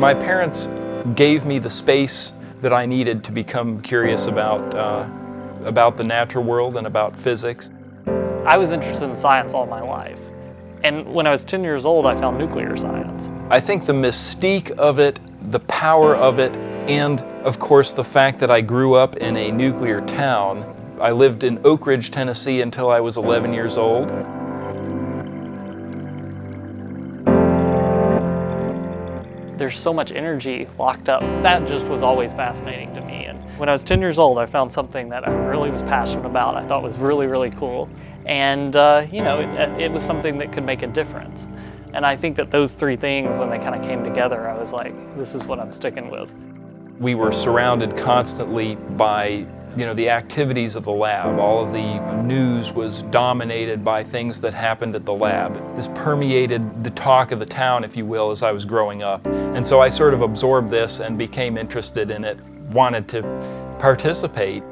My parents gave me the space that I needed to become curious about the natural world and about physics. I was interested in science all my life. And when I was 10 years old, I found nuclear science. I think the mystique of it, the power of it, and of course the fact that I grew up in a nuclear town. I lived in Oak Ridge, Tennessee until I was 11 years old. There's so much energy locked up. That just was always fascinating to me. And when I was 10 years old, I found something that I really was passionate about. I thought was really, really cool. And it was something that could make a difference. And I think that those three things, when they kind of came together, I was like, this is what I'm sticking with. We were surrounded constantly by the activities of the lab. All of the news was dominated by things that happened at the lab. This permeated the talk of the town, if you will, as I was growing up. And so I sort of absorbed this and became interested in it, wanted to participate.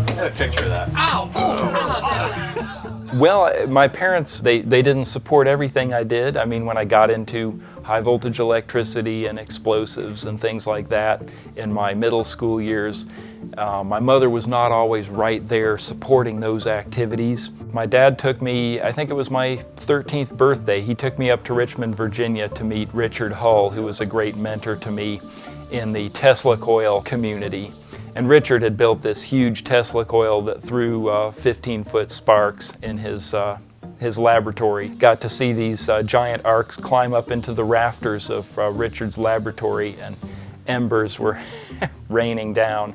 Get a picture of that. Ow! Well, my parents, they didn't support everything I did. I mean, when I got into high voltage electricity and explosives and things like that in my middle school years, my mother was not always right there supporting those activities. My dad took me, I think it was my 13th birthday, he took me up to Richmond, Virginia to meet Richard Hull, who was a great mentor to me in the Tesla coil community. And Richard had built this huge Tesla coil that threw 15-foot sparks in his laboratory. Got to see these giant arcs climb up into the rafters of Richard's laboratory, and embers were raining down.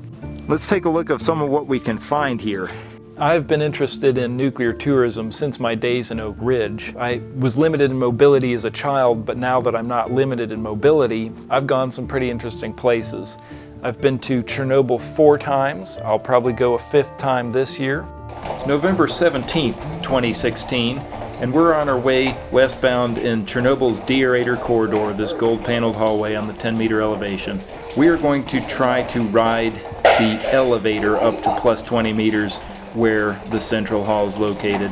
Let's take a look at some of what we can find here. I've been interested in nuclear tourism since my days in Oak Ridge. I was limited in mobility as a child, but now that I'm not limited in mobility, I've gone some pretty interesting places. I've been to Chernobyl 4 times. I'll probably go a 5th time this year. It's November 17th, 2016, and we're on our way westbound in Chernobyl's deaerator corridor, this gold-paneled hallway on the 10-meter elevation. We are going to try to ride the elevator up to plus 20 meters where the central hall is located.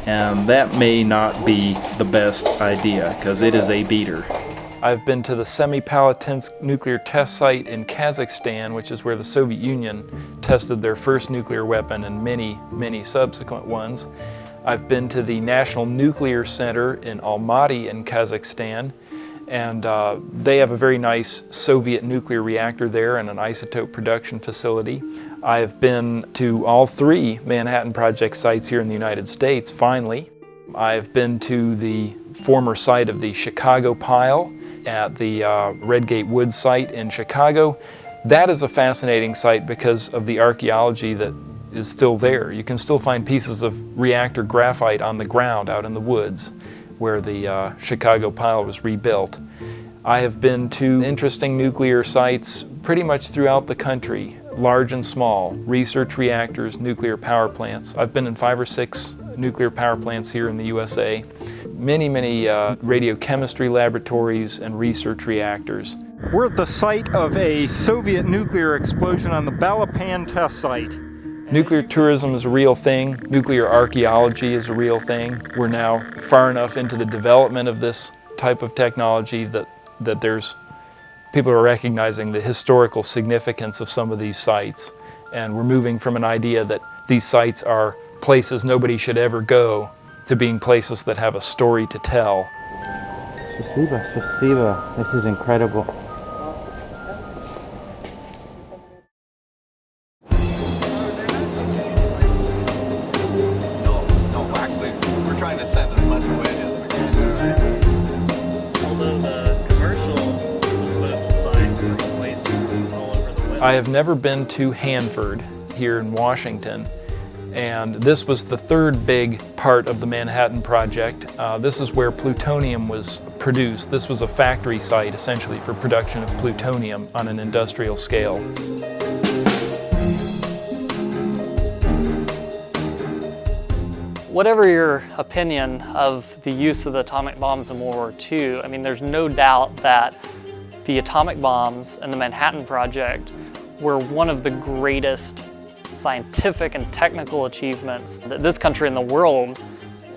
And that may not be the best idea, because it is a beater. I've been to the Semipalatinsk nuclear test site in Kazakhstan, which is where the Soviet Union tested their first nuclear weapon and many, many subsequent ones. I've been to the National Nuclear Center in Almaty in Kazakhstan, and they have a very nice Soviet nuclear reactor there and an isotope production facility. I've been to all 3 Manhattan Project sites here in the United States, finally. I've been to the former site of the Chicago pile at the Redgate Woods site in Chicago. That is a fascinating site because of the archaeology that is still there. You can still find pieces of reactor graphite on the ground out in the woods where the Chicago pile was rebuilt. I have been to interesting nuclear sites pretty much throughout the country, large and small, research reactors, nuclear power plants. I've been in 5 or 6 nuclear power plants here in the USA. Many radiochemistry laboratories and research reactors. We're at the site of a Soviet nuclear explosion on the Balapan test site. Nuclear tourism is a real thing. Nuclear archaeology is a real thing. We're now far enough into the development of this type of technology that there's people are recognizing the historical significance of some of these sites. And we're moving from an idea that these sites are places nobody should ever go to being places that have a story to tell. Spasibo, spasibo. This is incredible. No, actually, we're trying to send as much away as we can. Although the commercial disposal sites are places all over the West. I have never been to Hanford here in Washington. And this was the 3rd big part of the Manhattan Project. This is where plutonium was produced. This was a factory site, essentially, for production of plutonium on an industrial scale. Whatever your opinion of the use of the atomic bombs in World War II, I mean, there's no doubt that the atomic bombs and the Manhattan Project were one of the greatest scientific and technical achievements that this country and the world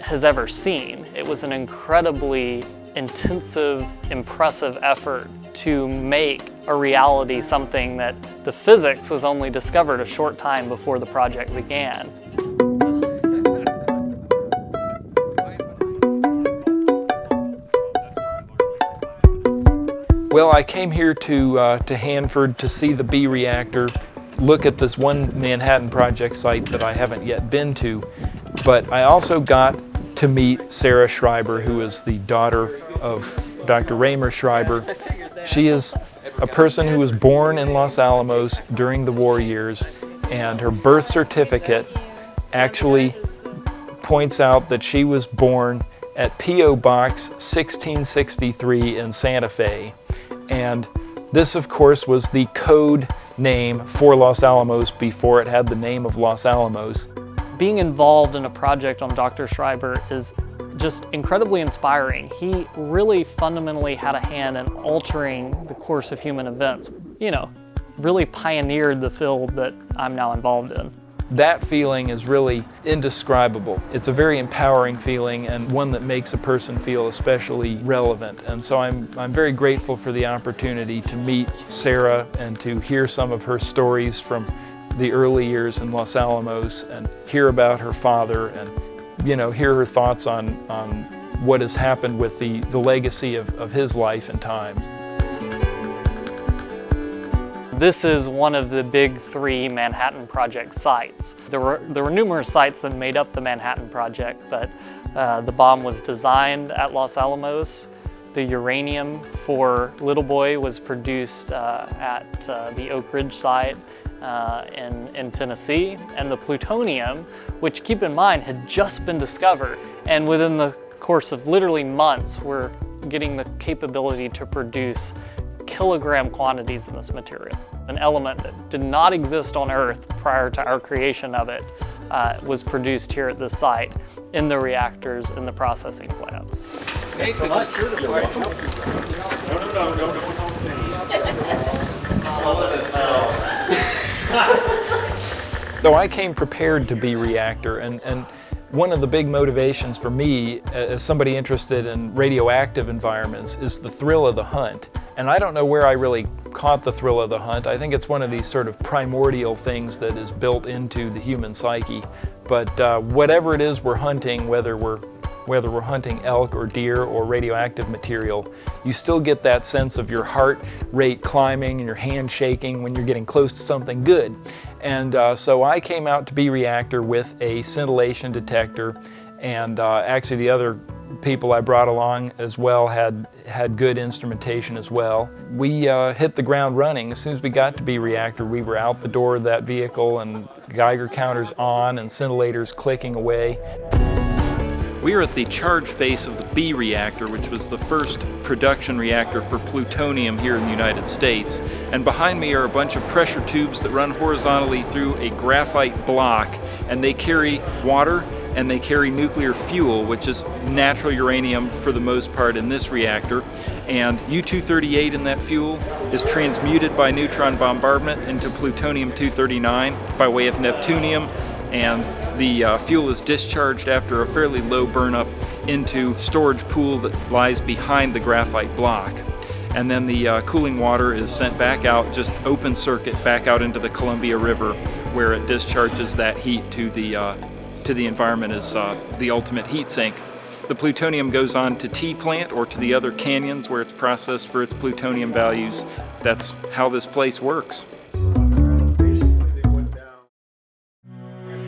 has ever seen. It was an incredibly intensive, impressive effort to make a reality something that the physics was only discovered a short time before the project began. Well, I came here to Hanford to see the B reactor, look at this one Manhattan Project site that I haven't yet been to, but I also got to meet Sarah Schreiber, who is the daughter of Dr. Raymer Schreiber. She is a person who was born in Los Alamos during the war years, and her birth certificate actually points out that she was born at P.O. Box 1663 in Santa Fe. And this, of course, was the code name for Los Alamos before it had the name of Los Alamos. Being involved in a project on Dr. Schreiber is just incredibly inspiring. He really fundamentally had a hand in altering the course of human events. You know, really pioneered the field that I'm now involved in. That feeling is really indescribable. It's a very empowering feeling, and one that makes a person feel especially relevant. And so I'm very grateful for the opportunity to meet Sarah and to hear some of her stories from the early years in Los Alamos, and hear about her father, and hear her thoughts on what has happened with the legacy of his life and times. This is one of the big three Manhattan Project sites. There were numerous sites that made up the Manhattan Project, but the bomb was designed at Los Alamos. The uranium for Little Boy was produced at the Oak Ridge site in Tennessee, and the plutonium, which, keep in mind, had just been discovered, and within the course of literally months, we're getting the capability to produce kilogram quantities of this material. An element that did not exist on Earth prior to our creation of it was produced here at this site in the reactors in the processing plants. Thanks so much. So I came prepared to be reactor, and one of the big motivations for me as somebody interested in radioactive environments is the thrill of the hunt. And I don't know where I really caught the thrill of the hunt. I think it's one of these sort of primordial things that is built into the human psyche. But whatever it is we're hunting, whether we're hunting elk or deer or radioactive material, you still get that sense of your heart rate climbing and your hand shaking when you're getting close to something good. And so I came out to be reactor with a scintillation detector, and actually the other people I brought along as well had good instrumentation as well. We hit the ground running. As soon as we got to be reactor, we were out the door of that vehicle, and Geiger counters on and scintillators clicking away. We are at the charge face of the B reactor, which was the first production reactor for plutonium here in the United States. And behind me are a bunch of pressure tubes that run horizontally through a graphite block, and they carry water and they carry nuclear fuel, which is natural uranium for the most part in this reactor. And U-238 in that fuel is transmuted by neutron bombardment into plutonium-239 by way of neptunium, and the fuel is discharged after a fairly low burnup into storage pool that lies behind the graphite block. And then the cooling water is sent back out, just open circuit back out into the Columbia River, where it discharges that heat to the environment as the ultimate heat sink. The plutonium goes on to T plant or to the other canyons where it's processed for its plutonium values. That's how this place works.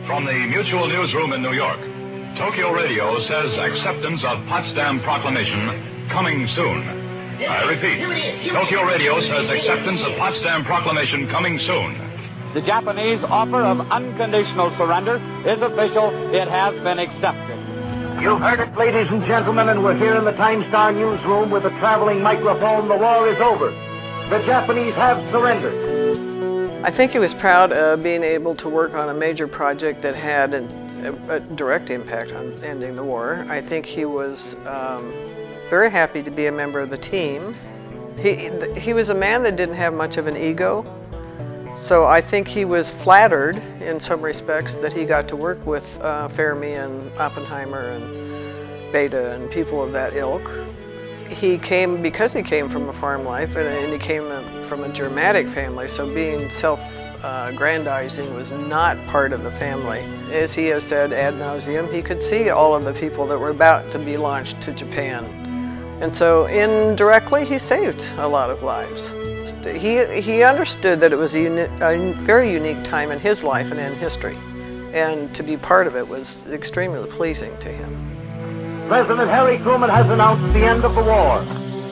From the Mutual Newsroom in New York, Tokyo Radio says acceptance of Potsdam Proclamation coming soon. I repeat, Tokyo Radio says acceptance of Potsdam Proclamation coming soon. The Japanese offer of unconditional surrender is official. It has been accepted. You've heard it, ladies and gentlemen, and we're here in the Time Star newsroom with a traveling microphone. The war is over. The Japanese have surrendered. I think he was proud of being able to work on a major project that had a direct impact on ending the war. I think he was very happy to be a member of the team. He was a man that didn't have much of an ego. So I think he was flattered in some respects that he got to work with Fermi and Oppenheimer and Beta and people of that ilk. He came, because he came from a farm life and he came from a Germanic family, so being self-aggrandizing was not part of the family. As he has said ad nauseum, he could see all of the people that were about to be launched to Japan. And so indirectly, he saved a lot of lives. He understood that it was a very unique time in his life and in history, and to be part of it was extremely pleasing to him. President Harry Truman has announced the end of the war.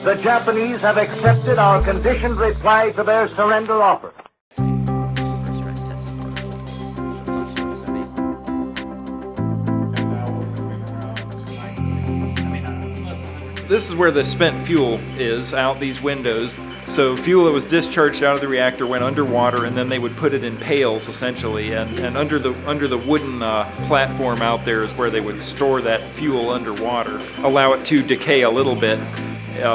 The Japanese have accepted our conditioned reply to their surrender offer. This is where the spent fuel is, out these windows. So fuel that was discharged out of the reactor went underwater, and then they would put it in pails, essentially. And under the wooden platform out there is where they would store that fuel underwater, allow it to decay a little bit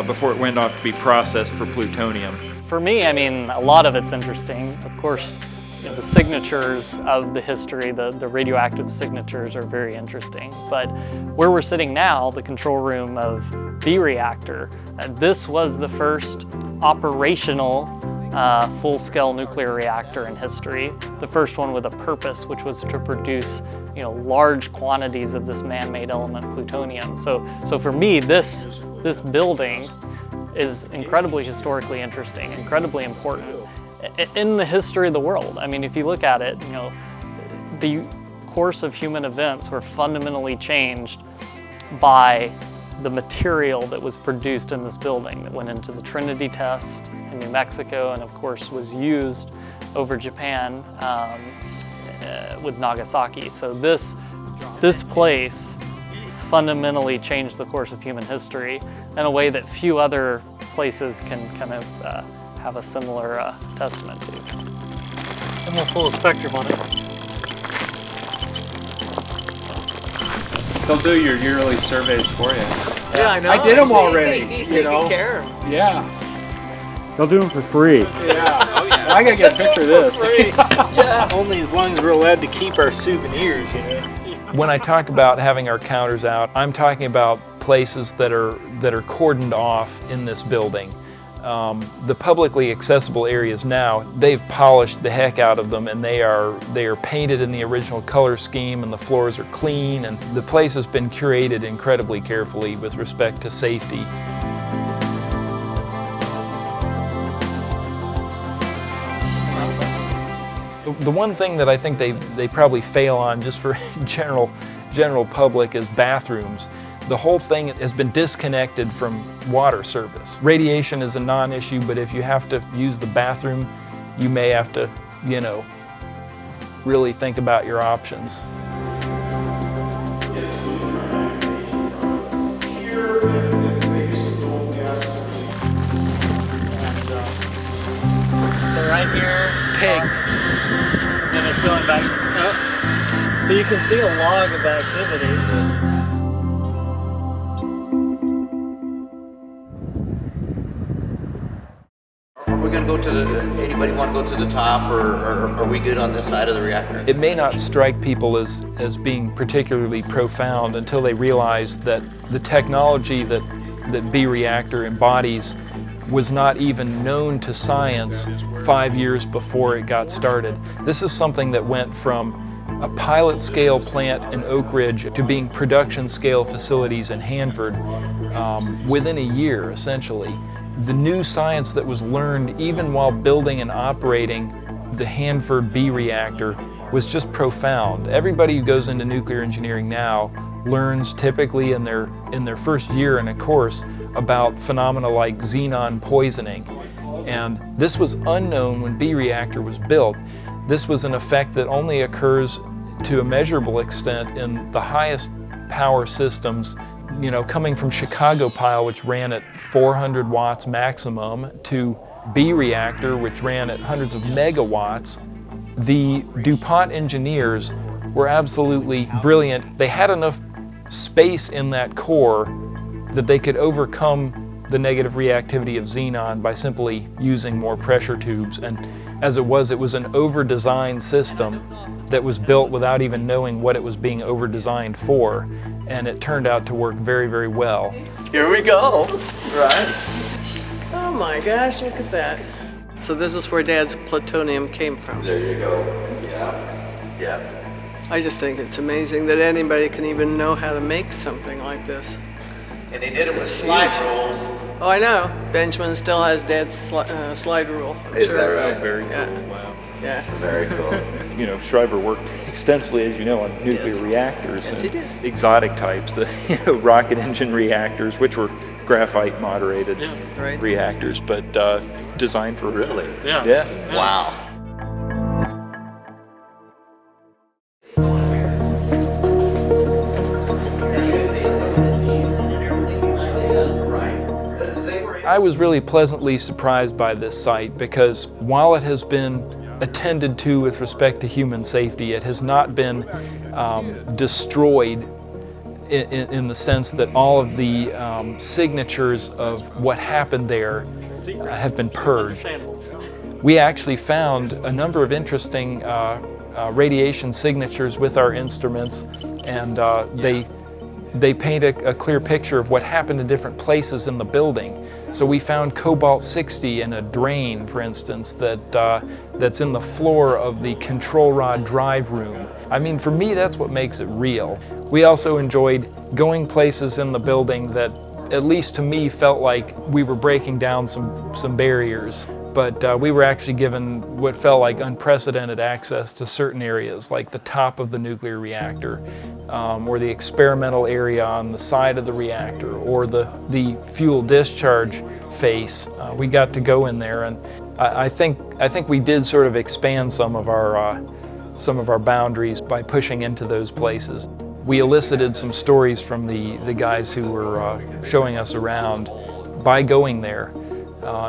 before it went off to be processed for plutonium. For me, I mean, a lot of it's interesting. Of course, you know, the signatures of the history, the radioactive signatures are very interesting. But where we're sitting now, the control room of B reactor, this was the first operational full-scale nuclear reactor in history. The first one with a purpose, which was to produce, you know, large quantities of this man-made element plutonium. So for me, this building is incredibly historically interesting, incredibly important in the history of the world. I mean, if you look at it, you know, the course of human events were fundamentally changed by the material that was produced in this building that went into the Trinity test in New Mexico and of course was used over Japan with Nagasaki. So this place fundamentally changed the course of human history in a way that few other places can kind of have a similar testament to. I'm gonna pull a spectrum on it. They'll do your yearly surveys for you. Yeah, I know. I did them already. He's you know? taking care of them. Yeah. They'll do them for free. Yeah. Oh yeah. I gotta get a picture of this. Yeah. Only as long as we're allowed to keep our souvenirs, you know. When I talk about having our counters out, I'm talking about places that are cordoned off in this building. The publicly accessible areas now, they've polished the heck out of them, and they are painted in the original color scheme, and the floors are clean, and the place has been curated incredibly carefully with respect to safety. The one thing that I think they probably fail on, just for general public, is bathrooms. The whole thing has been disconnected from water service. Radiation is a non-issue, but if you have to use the bathroom, you may have to, you know, really think about your options. So right here, pig, and it's going back up. So you can see a log of activity. We're going to go to the, anybody want to go to the top, or are we good on this side of the reactor? It may not strike people as being particularly profound until they realize that the technology that B reactor embodies was not even known to science 5 years before it got started. This is something that went from a pilot scale plant in Oak Ridge to being production scale facilities in Hanford within a year, essentially. The new science that was learned even while building and operating the Hanford B reactor was just profound. Everybody who goes into nuclear engineering now learns typically in their first year in a course about phenomena like xenon poisoning. And this was unknown when B reactor was built. This was an effect that only occurs to a measurable extent in the highest power systems, you know, coming from Chicago Pile, which ran at 400 watts maximum, to B reactor, which ran at hundreds of megawatts. The DuPont engineers were absolutely brilliant. They had enough space in that core that they could overcome the negative reactivity of xenon by simply using more pressure tubes. And As it was an over-designed system that was built without even knowing what it was being over-designed for, and it turned out to work very, very well. Here we go, right? Oh my gosh, look at that. So this is where Dad's plutonium came from. There you go. Yeah. Yeah. I just think it's amazing that anybody can even know how to make something like this. And they did it with slide rules. Oh, I know. Benjamin still has Dad's slide rule. Is that right? Oh, very cool. Yeah. Wow. Yeah. Very cool. You know, Shriver worked extensively, as you know, on nuclear Yes. reactors. Yes, and he did. exotic types, the rocket engine reactors, which were graphite moderated Right. reactors, but designed for Really? Yeah. Wow. I was really pleasantly surprised by this site because while it has been attended to with respect to human safety, it has not been destroyed in the sense that all of the signatures of what happened there have been purged. We actually found a number of interesting radiation signatures with our instruments, and they paint a clear picture of what happened in different places in the building. So we found cobalt-60 in a drain, for instance, that's in the floor of the control rod drive room. I mean, for me, that's what makes it real. We also enjoyed going places in the building that, at least to me, felt like we were breaking down some barriers. But we were actually given what felt like unprecedented access to certain areas, like the top of the nuclear reactor, or the experimental area on the side of the reactor, or the fuel discharge face. We got to go in there, and I think we did sort of expand some of our boundaries by pushing into those places. We elicited some stories from the guys who were showing us around by going there.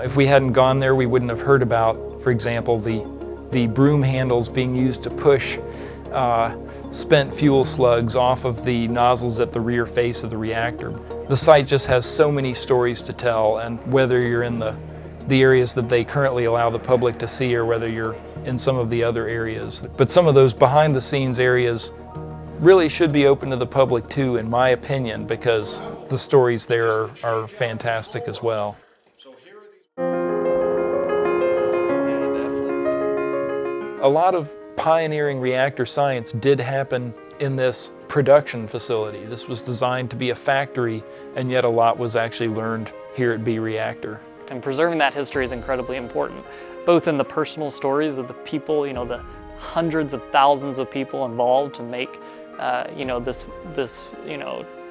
If we hadn't gone there, we wouldn't have heard about, for example, the broom handles being used to push spent fuel slugs off of the nozzles at the rear face of the reactor. The site just has so many stories to tell, and whether you're in the areas that they currently allow the public to see or whether you're in some of the other areas. But some of those behind the scenes areas really should be open to the public too, in my opinion, because the stories there are fantastic as well. A lot of pioneering reactor science did happen in this production facility. This was designed to be a factory, and yet a lot was actually learned here at B Reactor. And preserving that history is incredibly important, both in the personal stories of the people, you know, the hundreds of thousands of people involved to make, you know, this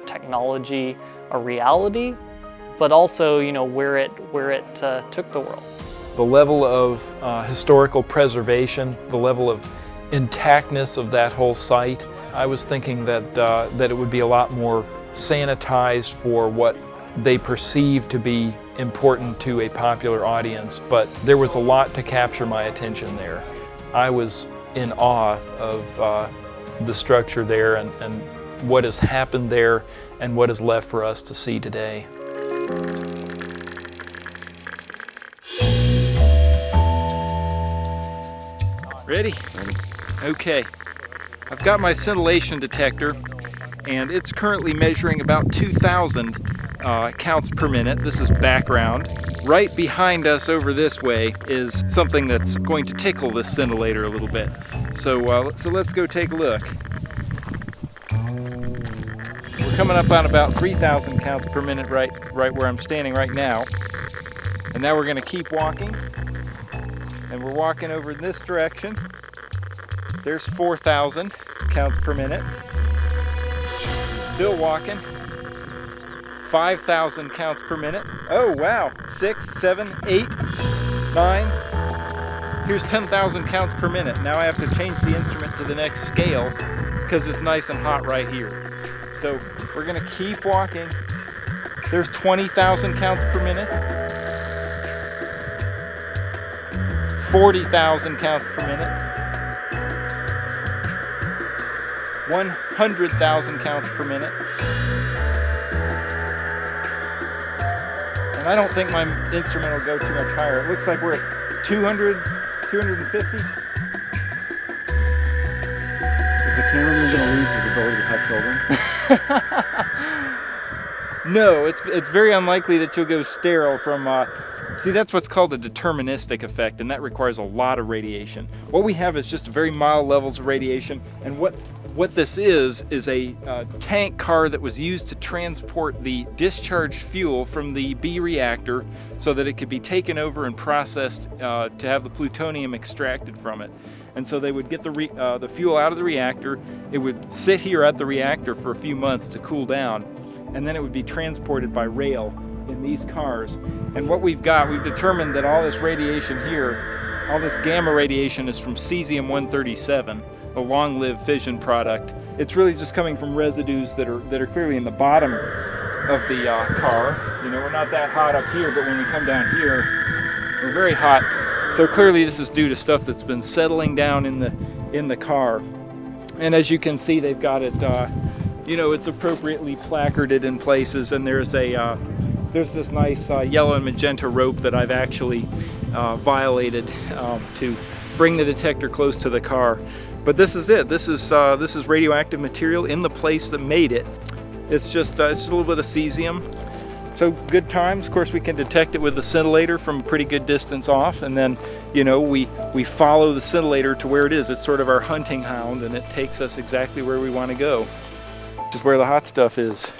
technology a reality, but also, you know, where it took the world. The level of historical preservation, the level of intactness of that whole site, I was thinking that it would be a lot more sanitized for what they perceive to be important to a popular audience, but there was a lot to capture my attention there. I was in awe of the structure there and what has happened there and what is left for us to see today. Ready? Ready. Okay. I've got my scintillation detector, and it's currently measuring about 2,000 counts per minute. This is background. Right behind us over this way is something that's going to tickle this scintillator a little bit. So let's go take a look. We're coming up on about 3,000 counts per minute right where I'm standing right now. And now we're going to keep walking. And we're walking over in this direction. There's 4,000 counts per minute. Still walking. 5,000 counts per minute. Oh wow, 6, 7, 8, 9. Here's 10,000 counts per minute. Now I have to change the instrument to the next scale because it's nice and hot right here. So we're gonna keep walking. There's 20,000 counts per minute. 40,000 counts per minute. 100,000 counts per minute. And I don't think my instrument will go too much higher. It looks like we're at 200, 250? Is the cameraman going to lose his ability to touch children? No, it's very unlikely that you'll go sterile from, see, that's what's called a deterministic effect, and that requires a lot of radiation. What we have is just very mild levels of radiation, and what this is a tank car that was used to transport the discharged fuel from the B reactor so that it could be taken over and processed to have the plutonium extracted from it. And so they would get the fuel out of the reactor, it would sit here at the reactor for a few months to cool down, and then it would be transported by rail in these cars. And what we've determined that all this radiation here, all this gamma radiation is from cesium-137, a long-lived fission product. It's really just coming from residues that are clearly in the bottom of the car. You know, we're not that hot up here, but when we come down here, we're very hot. So clearly this is due to stuff that's been settling down in the car. And as you can see, they've got it, you know, it's appropriately placarded in places, and there's this nice yellow and magenta rope that I've actually violated to bring the detector close to the car. But this is it. This is radioactive material in the place that made it. It's just a little bit of cesium. So good times. Of course, we can detect it with the scintillator from a pretty good distance off, and then, you know, we follow the scintillator to where it is. It's sort of our hunting hound, and it takes us exactly where we want to go, which is where the hot stuff is.